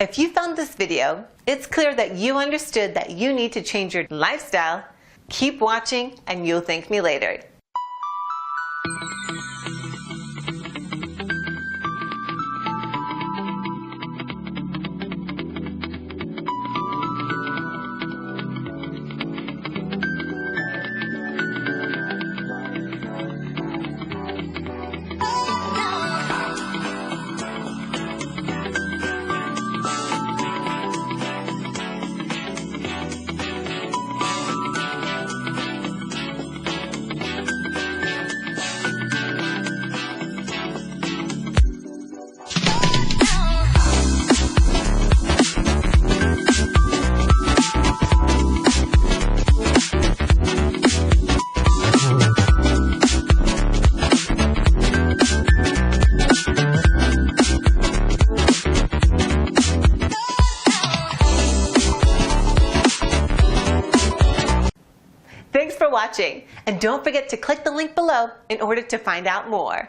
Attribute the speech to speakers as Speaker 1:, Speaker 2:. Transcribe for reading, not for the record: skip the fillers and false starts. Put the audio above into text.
Speaker 1: If you found this video, it's clear that you understood that you need to change your lifestyle. Keep watching and you'll thank me later. Thanks for watching, and don't forget to click the link below in order to find out more.